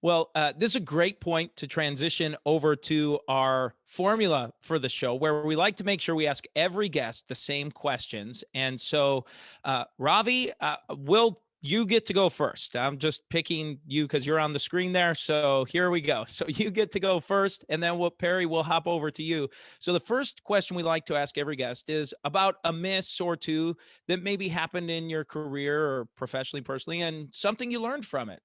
Well, this is a great point to transition over to our formula for the show, where we like to make sure we ask every guest the same questions. And so, Ravi, will you get to go first? I'm just picking you because you're on the screen there. So here we go. So you get to go first, and then Perry, we'll hop over to you. So the first question we like to ask every guest is about a miss or two that maybe happened in your career or professionally, personally, and something you learned from it.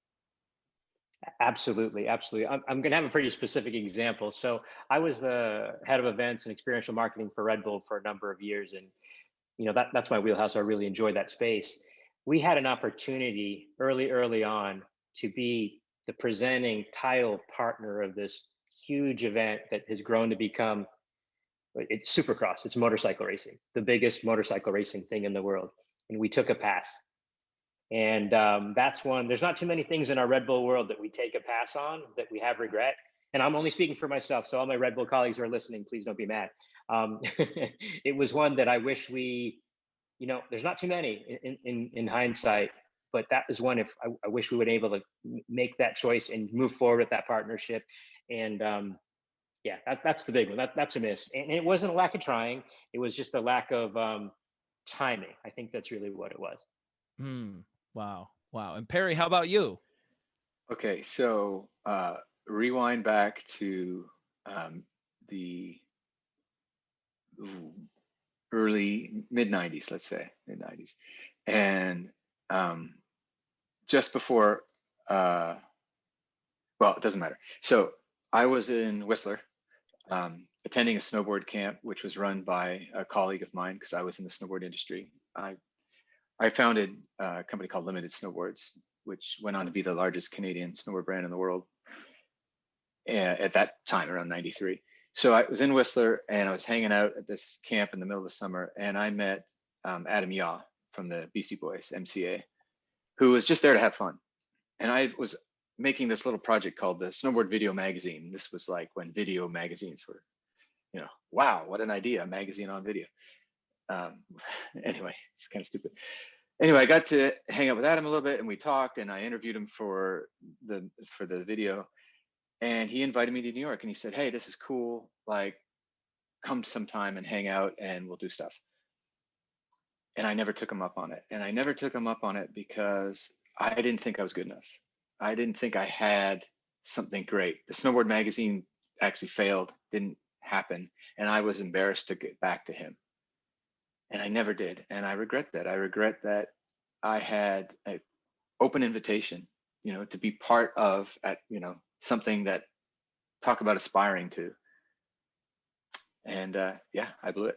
Absolutely, absolutely. I'm going to have a pretty specific example. So I was the head of events and experiential marketing for Red Bull for a number of years, and that's my wheelhouse. I really enjoy that space. We had an opportunity early on to be the presenting title partner of this huge event that has grown to become it's Supercross. It's motorcycle racing, the biggest motorcycle racing thing in the world, and we took a pass. And that's one. There's not too many things in our Red Bull world that we take a pass on that we have regret. And I'm only speaking for myself, so all my Red Bull colleagues who are listening, please don't be mad. It was one that I wish there's not too many in hindsight, but that was one. If I wish we would be able to make that choice and move forward with that partnership. And yeah, that's the big one. That's a miss. And it wasn't a lack of trying; it was just a lack of timing. I think that's really what it was. Hmm. Wow. Wow. And Perry, how about you? Okay, so rewind back to the early mid 90s, let's say mid 90s, and just before, well, it doesn't matter. So I was in Whistler, attending a snowboard camp, which was run by a colleague of mine because I was in the snowboard industry. I founded a company called Limited Snowboards, which went on to be the largest Canadian snowboard brand in the world at that time, around 93. So I was in Whistler and I was hanging out at this camp in the middle of the summer, and I met Adam Yaw from the BC Boys, MCA, who was just there to have fun. And I was making this little project called the Snowboard Video Magazine. This was like when video magazines were, wow, what an idea, a magazine on video. Anyway, it's kind of stupid. Anyway, I got to hang out with Adam a little bit, and we talked, and I interviewed him for the video, and he invited me to New York, and he said, "Hey, this is cool. Like, come sometime and hang out, and we'll do stuff." And I never took him up on it, and I never took him up on it because I didn't think I was good enough. I didn't think I had something great. The snowboard magazine actually failed, didn't happen, and I was embarrassed to get back to him. And I never did. And I regret that. I regret that I had an open invitation, to be part of something that talk about aspiring to. And yeah, I blew it.